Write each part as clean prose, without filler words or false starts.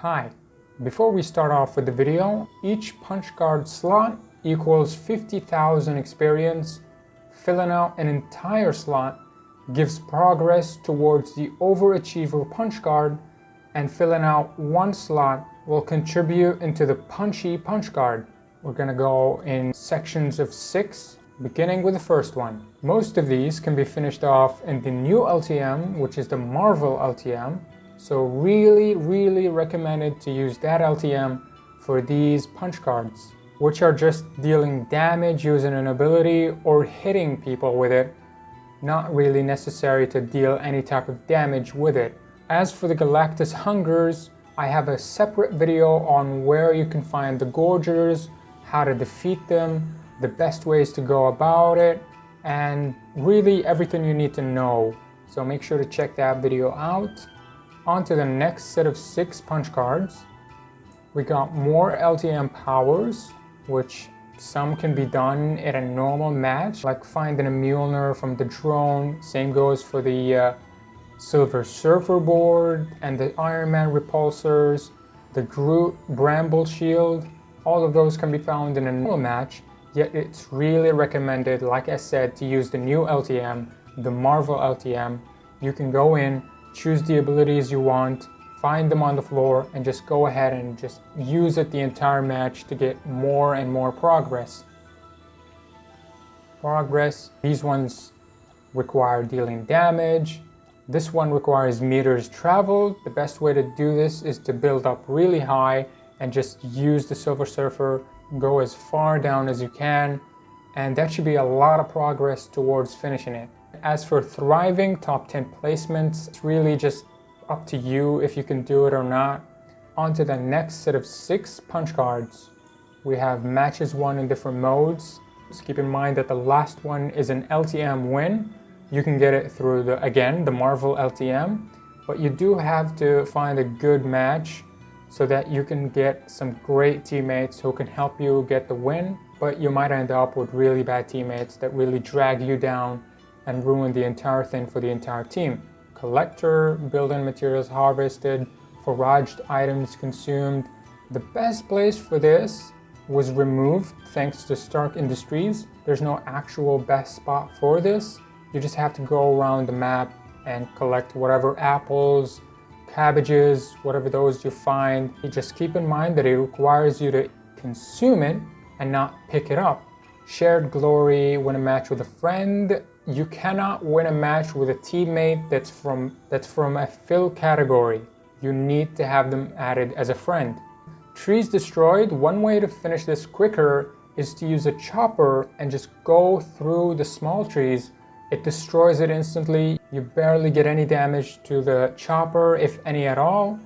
Hi, before we start off with the video, each punch card slot equals 50,000 experience. Filling out an entire slot gives progress towards the overachiever punch card, and filling out one slot will contribute into the punchy punch card. We're going to go in sections of 6, beginning with the first one. Most of these can be finished off in the new LTM, which is the Marvel LTM. So really recommended to use that LTM for these punch cards, which are just dealing damage using an ability or hitting people with it, not really necessary to deal any type of damage with it. As for the Galactus Hungers, I have a separate video on where you can find the Gorgers, how to defeat them, the best ways to go about it, and really everything you need to know. So make sure to check that video out. On to the next set of 6 punch cards. We got more Ltm Powers, which some can be done in a normal match, like finding a Mjolnir from the drone. Same goes for the Silver Surfer board and the Iron Man repulsors, the Groot Bramble Shield. All of those can be found in a normal match, yet it's really recommended, like I said, to use the new LTM, the Marvel LTM. You can go in, choose the abilities you want, find them on the floor, and just go ahead and just use it the entire match to get more and more progress. These ones require dealing damage. This one requires meters traveled. The best way to do this is to build up really high and just use the Silver Surfer, go as far down as you can, and that should be a lot of progress towards finishing it. As for thriving top 10 placements, it's really just up to you if you can do it or not. On to the next set of 6 punch cards. We have matches won in different modes. Just keep in mind that the last one is an LTM win. You can get it through the Marvel LTM, but you do have to find a good match so that you can get some great teammates who can help you get the win, but you might end up with really bad teammates that really drag you down and ruin the entire thing for the entire team. Collector, building materials harvested, foraged items consumed. The best place for this was removed thanks to Stark Industries. There's no actual best spot for this. You just have to go around the map and collect whatever apples, cabbages, whatever those you find. You just keep in mind that it requires you to consume it and not pick it up. Shared glory, win a match with a friend. You cannot win a match with a teammate that's from a fill category. You need to have them added as a friend. Trees destroyed. One way to finish this quicker is to use a chopper and just go through the small trees. It destroys it instantly. You barely get any damage to the chopper, if any at all.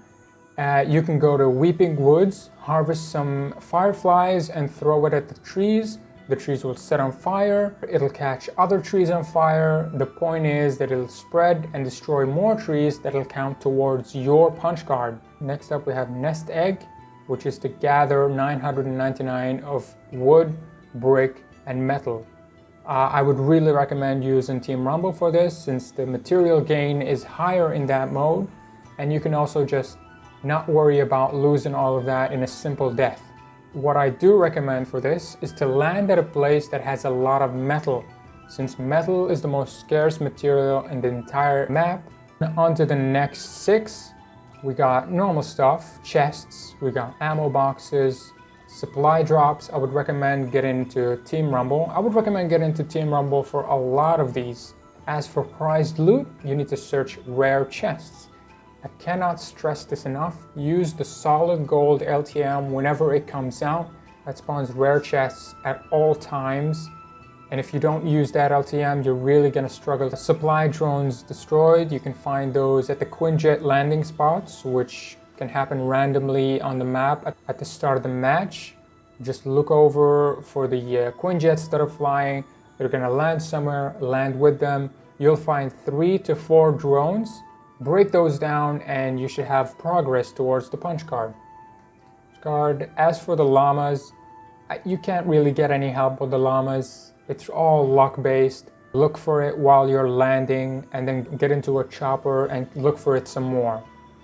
You can go to Weeping Woods, harvest some fireflies and throw it at the trees. The trees will set on fire, it'll catch other trees on fire. The point is that it'll spread and destroy more trees that'll count towards your punch card. Next up we have Nest Egg, which is to gather 999 of wood, brick, and metal. I would really recommend using Team Rumble for this, since the material gain is higher in that mode, and you can also just not worry about losing all of that in a simple death. What I do recommend for this is to land at a place that has a lot of metal, since metal is the most scarce material in the entire map. On to the next 6, we got normal stuff, chests, we got ammo boxes, supply drops. I would recommend getting into Team Rumble. I would recommend getting into Team Rumble for a lot of these. As for prized loot, you need to search rare chests. I cannot stress this enough. Use the solid gold LTM whenever it comes out. That spawns rare chests at all times. And if you don't use that LTM, you're really gonna struggle. The supply drones destroyed, you can find those at the Quinjet landing spots, which can happen randomly on the map at the start of the match. Just look over for the Quinjets that are flying. They're gonna land somewhere, land with them. You'll find 3 to 4 drones. Break those down and you should have progress towards the punch card. As for the llamas, you can't really get any help with the llamas. It's all luck based. Look for it while you're landing and then get into a chopper and look for it some more.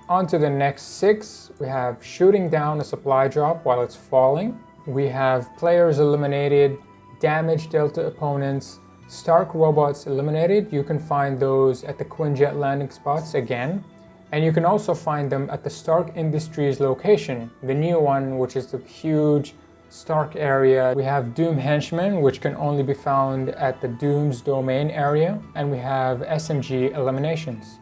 On to the next 6, we have shooting down a supply drop while it's falling. We have players eliminated, damage dealt to opponents, Stark robots eliminated. You can find those at the Quinjet landing spots again. And you can also find them at the Stark Industries location, the new one, which is the huge Stark area. We have Doom Henchmen, which can only be found at the Doom's domain area. And we have SMG eliminations.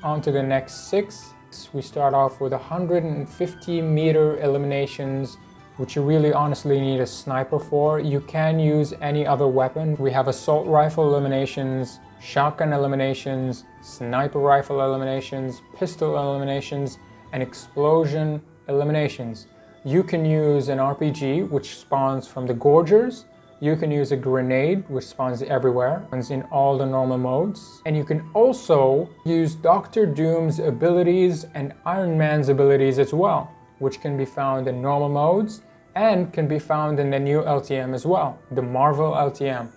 On to the next 6. We start off with 150 meter eliminations, which you really honestly need a sniper for. You can use any other weapon. We have assault rifle eliminations, shotgun eliminations, sniper rifle eliminations, pistol eliminations, and explosion eliminations. You can use an RPG, which spawns from the Gorgers. You can use a grenade, which spawns everywhere, and in all the normal modes. And you can also use Dr. Doom's abilities and Iron Man's abilities as well, which can be found in normal modes and can be found in the new LTM as well, the Marvel LTM.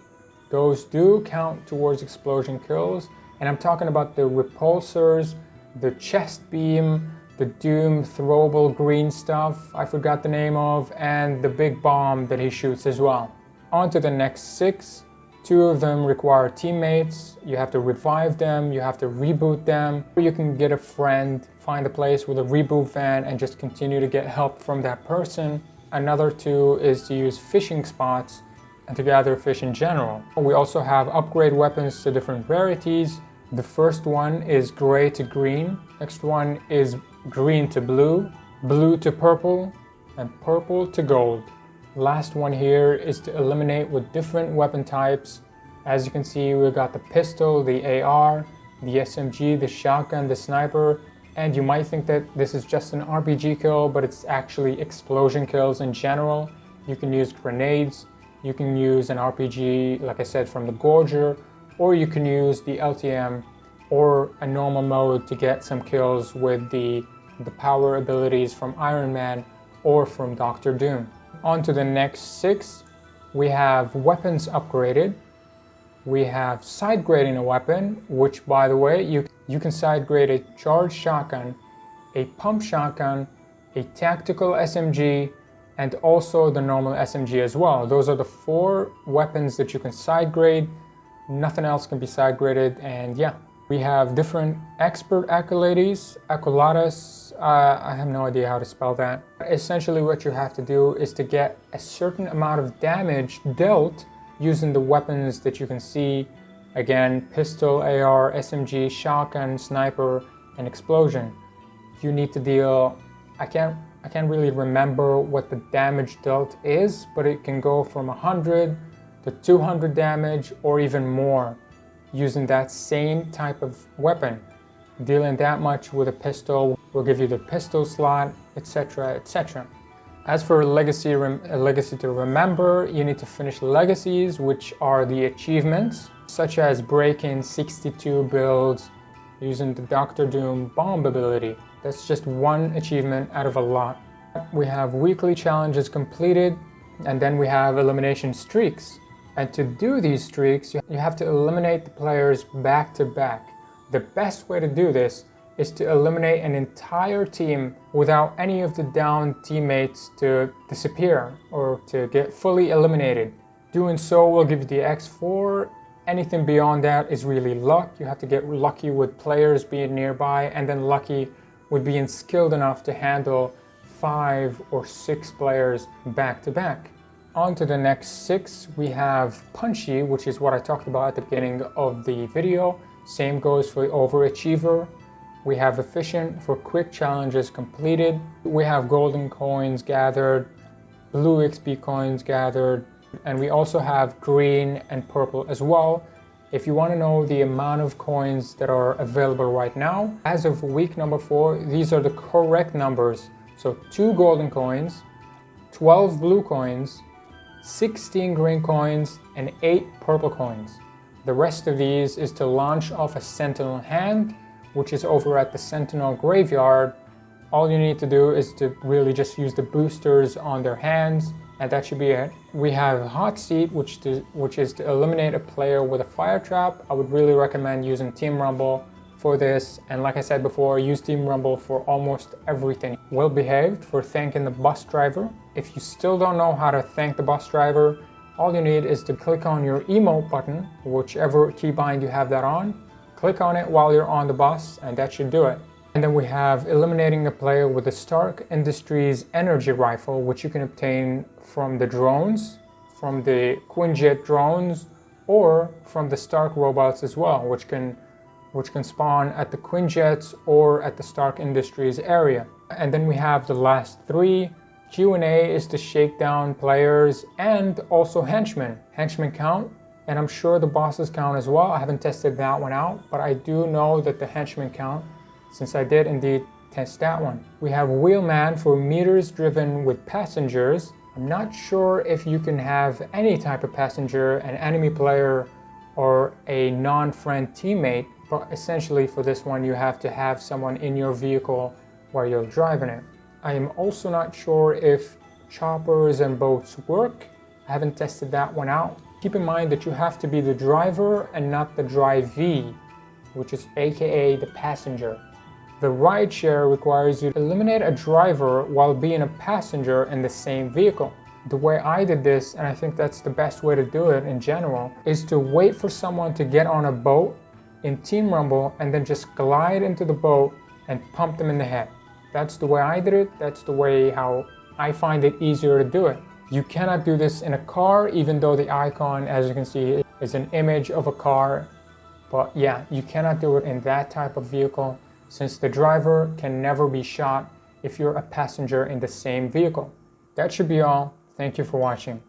Those do count towards explosion kills, and I'm talking about the repulsors, the chest beam, the Doom throwable green stuff I forgot the name of, and the big bomb that he shoots as well. On to the next 6. 2 of them require teammates. You have to revive them, you have to reboot them, or you can get a friend, find a place with a reboot van and just continue to get help from that person. Another 2 is to use fishing spots and to gather fish in general. We also have upgrade weapons to different rarities. The first one is gray to green. Next one is green to blue, blue to purple, and purple to gold. Last one here is to eliminate with different weapon types. As you can see, we've got the pistol, the AR, the SMG, the shotgun, the sniper, and you might think that this is just an RPG kill, but it's actually explosion kills in general. You can use grenades, you can use an RPG, like I said, from the Gorger, or you can use the LTM or a normal mode to get some kills with the power abilities from Iron Man or from Dr. Doom. On to the next 6, we have weapons upgraded. We have side grading a weapon, which by the way, you can side grade a charged shotgun, a pump shotgun, a tactical SMG, and also the normal SMG as well. Those are the 4 weapons that you can side grade. Nothing else can be side graded, and yeah. We have different expert accolades, I have no idea how to spell that. Essentially what you have to do is to get a certain amount of damage dealt using the weapons that you can see. Again, pistol, AR, SMG, shotgun, sniper, and explosion. You need to deal, I can't really remember what the damage dealt is, but it can go from 100 to 200 damage or even more, using that same type of weapon. Dealing that much with a pistol will give you the pistol slot, etc, etc. As for legacy to remember, you need to finish legacies, which are the achievements, such as breaking 62 builds using the Dr. Doom bomb ability. That's just one achievement out of a lot. We have weekly challenges completed, and then we have elimination streaks. And to do these streaks, you have to eliminate the players back to back. The best way to do this is to eliminate an entire team without any of the down teammates to disappear or to get fully eliminated. Doing so will give you the X4. Anything beyond that is really luck. You have to get lucky with players being nearby, and then lucky with being skilled enough to handle 5 or 6 players back to back. On to the next 6, we have Punchy, which is what I talked about at the beginning of the video. Same goes for Overachiever. We have Efficient for quick challenges completed. We have golden coins gathered, blue XP coins gathered, and we also have green and purple as well. If you want to know the amount of coins that are available right now, as of week number 4, these are the correct numbers. So 2 golden coins, 12 blue coins, 16 green coins, and 8 purple coins. The rest of these is to launch off a Sentinel hand, which is over at the Sentinel graveyard. All you need to do is to really just use the boosters on their hands, and that should be it. We have Hot Seat, which is to eliminate a player with a fire trap. I would really recommend using Team Rumble for this, and like I said before, use Team Rumble for almost everything. Well behaved for thanking the bus driver. If you still don't know how to thank the bus driver, all you need is to click on your emote button, whichever keybind you have that on. Click on it while you're on the bus, and that should do it. And then we have eliminating a player with the Stark Industries energy rifle, which you can obtain from the drones, from the Quinjet drones, or from the Stark robots as well, which can spawn at the Quinjets or at the Stark Industries area. And then we have the last three. Q&A is to shake down players and also henchmen. Henchmen count, and I'm sure the bosses count as well. I haven't tested that one out, but I do know that the henchmen count, since I did indeed test that one. We have Wheelman for meters driven with passengers. I'm not sure if you can have any type of passenger, an enemy player, or a non-friend teammate, but essentially for this one you have to have someone in your vehicle while you're driving it. I am also not sure if choppers and boats work. I haven't tested that one out. Keep in mind that you have to be the driver and not the drivee, which is aka the passenger. The rideshare requires you to eliminate a driver while being a passenger in the same vehicle. The way I did this, and I think that's the best way to do it in general, is to wait for someone to get on a boat in Team Rumble and then just glide into the boat and pump them in the head. That's the way I did it. That's the way how I find it easier to do it. You cannot do this in a car, even though the icon, as you can see, is an image of a car. But yeah, you cannot do it in that type of vehicle, since the driver can never be shot if you're a passenger in the same vehicle. That should be all. Thank you for watching.